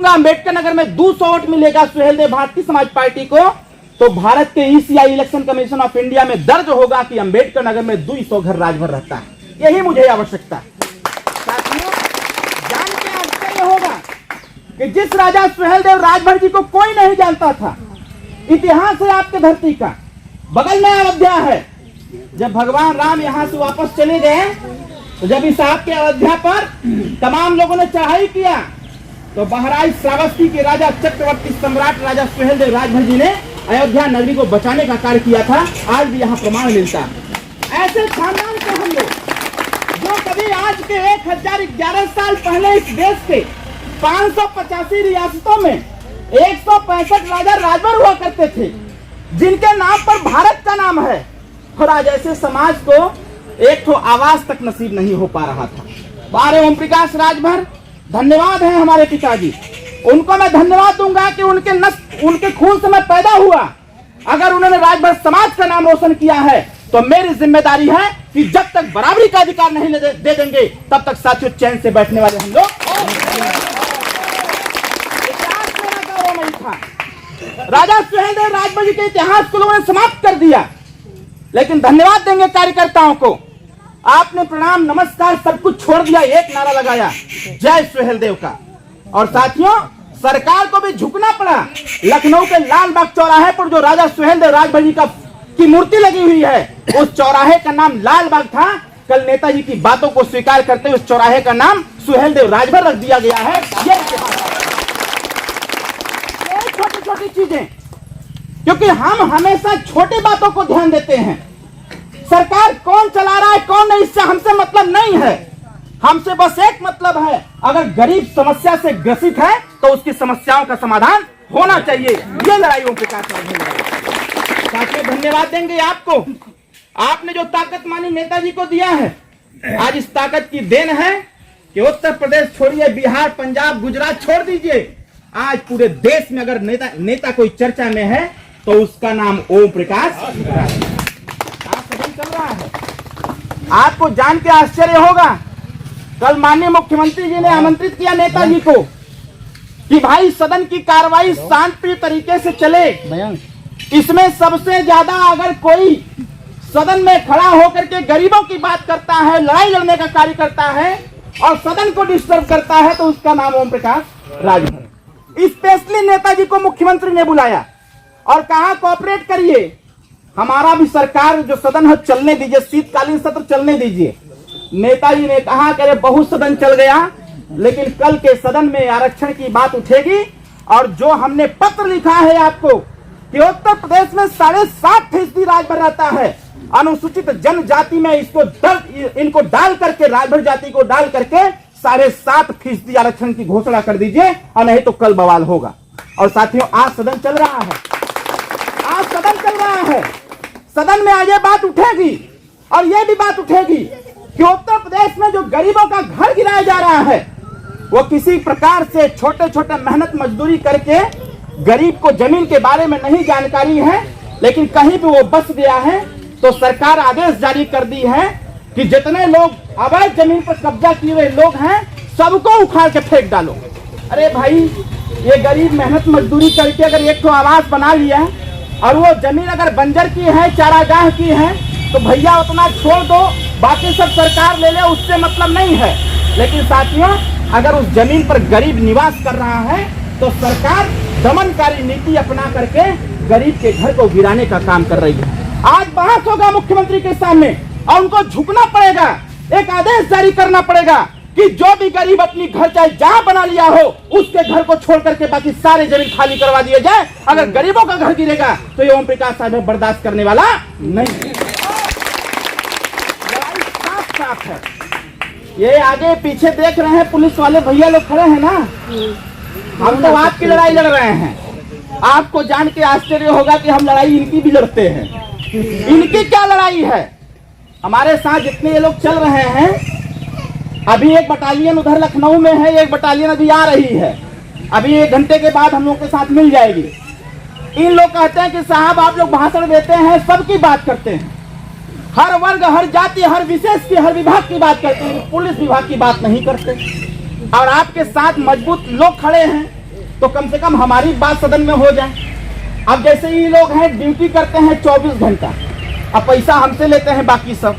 देखूंगा अम्बेडकर नगर में 200 वोट मिलेगा सुहेलदेव भारतीय समाज पार्टी को, तो भारत के ECI election commission of India में दर्ज होगा कि अम्बेडकर नगर में 200 घर राजभर रहता है। यही मुझे आवश्यकता है। साथियों, जान के आश्चर्य होगा कि जिस राजा सुहेलदेव राजभर जी को कोई नहीं जानता था, इतिहास है आपके धरती का, बगल में अयोध्या है। जब भगवान राम यहां से वापस चले गए, तो जब इस आपके अयोध्या पर तमाम लोगों ने चढ़ाई किया, तो बहराइच श्रावस्ती के राजा चक्रवर्ती सम्राट राजा सुहेलदेव राजभर जी ने अयोध्या नगरी को बचाने का कार्य किया था। आज भी यहाँ प्रमाण मिलता है। ऐसे खानदान के हम लोग जो कभी आज के 1011 साल पहले इस देश के 585 रियासतों में 165 राजा राजभर हुआ करते थे, जिनके नाम पर भारत का नाम है, और आज ऐसे समाज को एक तो आवाज तक नसीब नहीं हो पा रहा था। बारे ओम प्रकाश राजभर धन्यवाद है हमारे पिताजी, उनको मैं धन्यवाद दूंगा कि उनके खून से मैं पैदा हुआ। अगर उन्होंने राजभर समाज का नाम रोशन किया है, तो मेरी जिम्मेदारी है कि जब तक बराबरी का अधिकार नहीं दे देंगे, तब तक साथियों चैन से बैठने वाले हम लोग। इतिहास मेरा गौरवमयी था। राजा सुहेलदेव राजभर जी के इतिहास को लोगों ने समाप्त कर दिया, लेकिन धन्यवाद देंगे कार्यकर्ताओं को। आपने प्रणाम नमस्कार सब कुछ छोड़ दिया, एक नारा लगाया, जय सुहेलदेव का। और साथियों, सरकार को भी झुकना पड़ा। लखनऊ के लाल बाग चौराहे पर जो राजा सुहेलदेव राजभर जी की मूर्ति लगी हुई है, उस चौराहे का नाम लाल बाग था। कल नेताजी की बातों को स्वीकार करते हुए उस चौराहे का नाम सुहेलदेव राजभर रख दिया गया है। ये छोटी छोटी चीजें, क्योंकि हम हमेशा छोटी बातों को ध्यान देते हैं। सरकार कौन चला रहा है कौन नहीं, इससे हमसे मतलब नहीं है। हमसे बस एक मतलब है, अगर गरीब समस्या से ग्रसित है तो उसकी समस्याओं का समाधान होना चाहिए। ये लड़ाइयों के साथियों धन्यवाद देंगे आपको। आपने जो ताकत मानी नेताजी को दिया है, आज इस ताकत की देन है कि उत्तर प्रदेश छोड़िए, बिहार, पंजाब, गुजरात छोड़ दीजिए, आज पूरे देश में अगर नेता कोई चर्चा में है तो उसका नाम ओम प्रकाश चल रहा है। आपको जान के आश्चर्य होगा, कल माननीय मुख्यमंत्री जी ने आमंत्रित किया नेताजी को कि भाई सदन की कार्रवाई शांतिप्रिय तरीके से चले। इसमें सबसे ज्यादा अगर कोई सदन में खड़ा होकर के गरीबों की बात करता है, लड़ाई लड़ने का कार्य करता है और सदन को डिस्टर्ब करता है, तो उसका नाम ओम प्रकाश राजभर। स्पेशली नेताजी को मुख्यमंत्री ने बुलाया और कहा कोऑपरेट करिए, हमारा भी सरकार जो सदन है चलने दीजिए, शीतकालीन सत्र चलने दीजिए। नेताजी ने कहा कि अरे बहुत सदन चल गया, लेकिन कल के सदन में आरक्षण की बात उठेगी। और जो हमने पत्र लिखा है आपको कि उत्तर प्रदेश में 7.5% राजभर रहता है, अनुसूचित जनजाति में इनको डाल करके, राजभर जाति को डाल करके 7.5% आरक्षण की घोषणा कर दीजिए, और नहीं तो कल बवाल होगा। और साथियों, आज सदन चल रहा है, आज सदन चल रहा है। सदन में आज ये बात उठेगी और ये भी बात उठेगी कि उत्तर प्रदेश में जो गरीबों का घर गिराया जा रहा है, वो किसी प्रकार से छोटे छोटे मेहनत मजदूरी करके गरीब को जमीन के बारे में नहीं जानकारी है, लेकिन कहीं भी वो बस गया है, तो सरकार आदेश जारी कर दी है कि जितने लोग अवैध जमीन पर कब्जा किए हुए लोग हैं, सबको उखाड़ के फेंक डालो। अरे भाई, ये गरीब मेहनत मजदूरी करके अगर एक तो आवास बना लिया और वो जमीन अगर बंजर की है, चारागाह की है, तो भैया उतना छोड़ दो, बाकी सब सरकार ले ले, उससे मतलब नहीं है। लेकिन साथियों, अगर उस जमीन पर गरीब निवास कर रहा है, तो सरकार दमनकारी नीति अपना करके गरीब के घर को गिराने का काम कर रही है। आज बहस होगा मुख्यमंत्री के सामने और उनको झुकना पड़ेगा, एक आदेश जारी करना पड़ेगा कि जो भी गरीब अपनी घर चाहे जहां बना लिया हो, उसके घर को छोड़ करके बाकी सारे जमीन खाली करवा दिए जाए। अगर गरीबों का घर गिरेगा तो ये ओम प्रकाश साहब बर्दाश्त करने वाला नहीं। साफ है, ये आगे पीछे देख रहे हैं पुलिस वाले भैया लोग खड़े हैं ना, हम तो आपकी लड़ाई लड़ रहे हैं। आपको जान के आश्चर्य होगा कि हम लड़ाई इनकी भी लड़ते हैं। इनकी क्या लड़ाई है? हमारे साथ जितने ये लोग चल रहे हैं, अभी एक बटालियन उधर लखनऊ में है, एक बटालियन अभी आ रही है, अभी 1 घंटे के बाद हम लोग के साथ मिल जाएगी। इन लोग कहते हैं कि साहब आप लोग भाषण देते हैं, सबकी बात करते हैं, हर वर्ग, हर जाति, हर विशेष की, हर विभाग की बात करते हैं, पुलिस विभाग की बात नहीं करते। और आपके साथ मजबूत लोग खड़े हैं, तो कम से कम हमारी बात सदन में हो जाए। अब जैसे ये लोग हैं ड्यूटी करते हैं 24 घंटा, अब पैसा हमसे लेते हैं, बाकी सब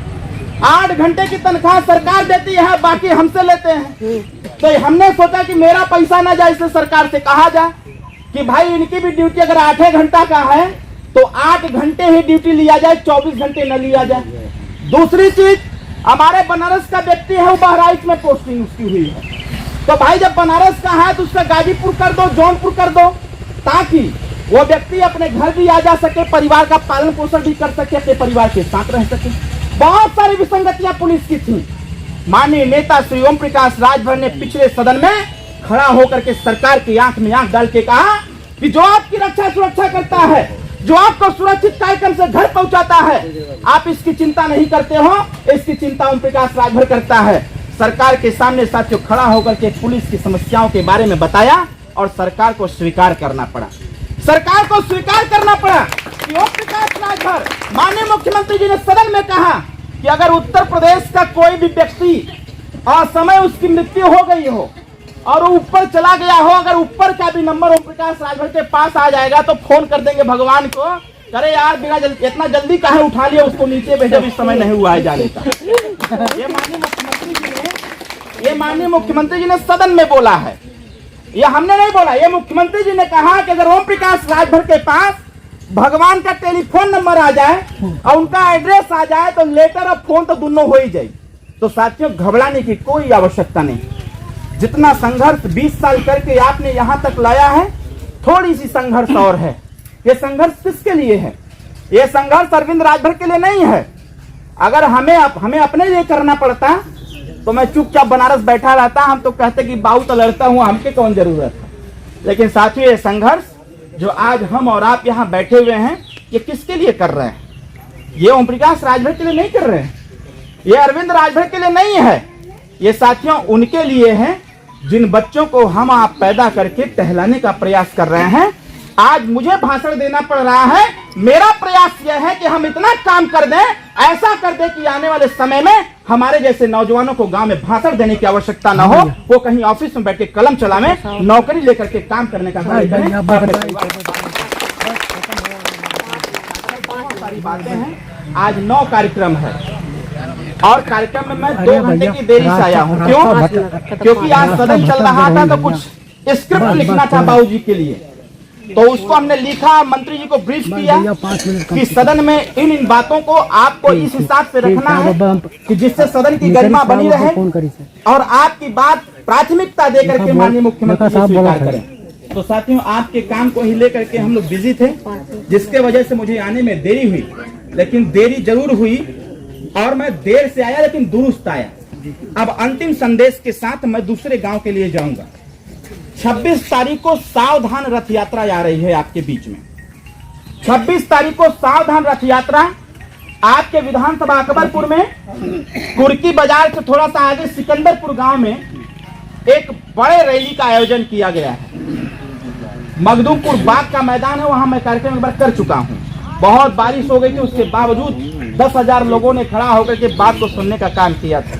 8 घंटे की तनख्वाह सरकार देती है, बाकी हमसे लेते हैं। तो हमने सोचा कि मेरा पैसा ना जाए, इसलिए सरकार से कहा जाए कि भाई इनकी भी ड्यूटी अगर 8 घंटा का है तो 8 घंटे ही ड्यूटी लिया जाए, 24 घंटे न लिया जाए। दूसरी चीज, हमारे बनारस का व्यक्ति है, वो बहराइच में पोस्टिंग उसकी हुई है, तो भाई जब बनारस का है तो उसका गाजीपुर कर दो, जौनपुर कर दो, ताकि वो व्यक्ति अपने घर भी आ जा सके, परिवार का पालन पोषण भी कर सके, अपने परिवार के साथ रह सके। बहुत सारी विसंगतियां पुलिस की थी। माननीय नेता श्री ओम प्रकाश राजभर ने पिछले सदन में खड़ा होकर के सरकार की आंख में आंख डाल के कहा कि जो आपकी रक्षा सुरक्षा करता है, जो आपको सुरक्षित कार्यक्रम से घर पहुंचाता है, आप इसकी चिंता नहीं करते हो, इसकी चिंता ओम प्रकाश राजभर करता है। सरकार के सामने साथियों खड़ा होकर के पुलिस की समस्याओं के बारे में बताया और सरकार को स्वीकार करना पड़ा। सरकार को स्वीकार करना पड़ा कि ओम प्रकाश राजभर, माननीय मुख्यमंत्री जी ने सदन में कहा कि अगर उत्तर प्रदेश का कोई भी व्यक्ति असमय उसकी मृत्यु हो गई हो और वो ऊपर चला गया हो, अगर ऊपर का भी नंबर ओम प्रकाश राजभर के पास आ जाएगा तो फोन कर देंगे भगवान को, अरे यार बिना इतना जल्दी काहे उठा लिया उसको, नीचे भेजो, इस समय नहीं हुआ है जाने का। ये माननीय मुख्यमंत्री जी ने सदन में बोला है, ये हमने नहीं बोला, ये मुख्यमंत्री जी ने कहा कि अगर ओम प्रकाश राजभर के पास भगवान का टेलीफोन नंबर आ जाए और उनका एड्रेस आ जाए तो लेटर और फोन तो दोनों हो ही जाए। तो साथियों घबराने की कोई आवश्यकता नहीं। जितना संघर्ष 20 साल करके आपने यहां तक लाया है, थोड़ी सी संघर्ष और है। ये संघर्ष किसके लिए है? ये संघर्ष अरविंद राजभर के लिए नहीं है। अगर हमें अपने लिए करना पड़ता तो मैं चुपचाप बनारस बैठा रहता, हम तो कहते कि बाबू तो लड़ता हूं, हमके कौन जरूरत है। लेकिन साथियों ये संघर्ष जो आज हम और आप यहाँ बैठे हुए हैं, ये किसके लिए कर रहे हैं? ये ओम प्रकाश राजभर के लिए नहीं कर रहे हैं, ये अरविंद राजभर के लिए नहीं है, ये साथियों उनके लिए है जिन बच्चों को हम आप पैदा करके टहलाने का प्रयास कर रहे हैं। आज मुझे भाषण देना पड़ रहा है, मेरा प्रयास यह है कि हम इतना काम कर दें, ऐसा कर दें कि आने वाले समय में हमारे जैसे नौजवानों को गांव में भाषण देने की आवश्यकता न हो, वो कहीं ऑफिस में बैठ के कलम चलावे, नौकरी लेकर के काम करने का बहुत सारी बातें हैं। आज 9 कार्यक्रम है और कार्यक्रम में मैं 2 घंटे की देरी से आया हूँ। क्यों? क्योंकि आज सदन चल रहा था तो कुछ स्क्रिप्ट लिखना था बाबूजी के लिए, तो उसको हमने लिखा, मंत्री जी को ब्रीफ किया कि सदन में इन बातों को आपको इस हिसाब से रखना है कि जिससे सदन की गरिमा बनी रहे और आपकी बात प्राथमिकता देकर के माननीय मुख्यमंत्री स्वीकार करें। तो साथियों आपके काम को ही लेकर के हम लोग बिजी थे, जिसके वजह से मुझे आने में देरी हुई, लेकिन देरी जरूर हुई और मैं देर से आया लेकिन दुरुस्त आया। अब अंतिम संदेश के साथ मैं दूसरे गांव के लिए जाऊंगा। 26 तारीख को सावधान रथ यात्रा आ रही है आपके बीच में। 26 तारीख को सावधान रथ यात्रा आपके विधानसभा अकबरपुर में, कुर्की बाजार से थोड़ा सा आगे सिकंदरपुर गांव में एक बड़े रैली का आयोजन किया गया है। मखदूमपुर बाग का मैदान है, वहां मैं कार्यक्रम एक बार कर चुका हूं। बहुत बारिश हो गई थी, उसके बावजूद 10,000 लोगों ने खड़ा होकर के बात को सुनने का काम किया था।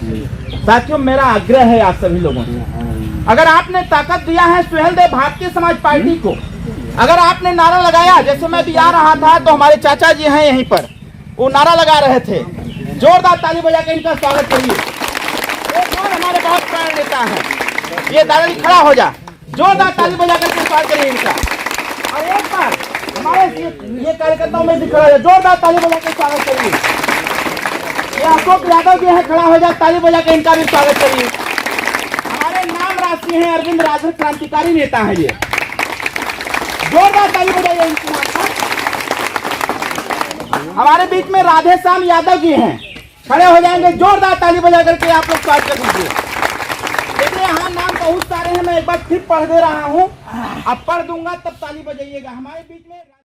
साथियों मेरा आग्रह है आप सभी लोगों से, अगर आपने ताकत दिया है सुहेल देव भारतीय समाज पार्टी को, अगर आपने नारा लगाया, जैसे मैं भी आ रहा था तो हमारे चाचा जी हैं यहीं पर, वो नारा लगा रहे थे, जोरदार ताली बजा के इनका स्वागत करिए। वो कौन हमारे बहुत प्राण नेता है, ये दादा जी खड़ा हो जा, जोरदार ताली बजा करके स्वागत करिए इनका। और एक बार हमारे ये कार्यकर्ताओं में भी खड़ा है, जोरदार ताली बजा के स्वागत करिए। ये अशोक यादव जी है, खड़ा हो जा, ताली बजा के इनका भी स्वागत करिए। हमारे नाम राशि हैं अरविंद राजभर, क्रांतिकारी नेता है ये, जोरदार ताली बजाइए इनके नाम पर। हमारे बीच में राधे श्याम यादव जी हैं, खड़े हो जाएंगे, जोरदार ताली बजा करके आप लोग स्वागत कर दीजिए। देखिए यहाँ नाम बहुत सारे हैं, मैं एक बार फिर पढ़ दे रहा हूँ, अब पढ़ दूंगा तब ताली बजाइएगा। हमारे बीच में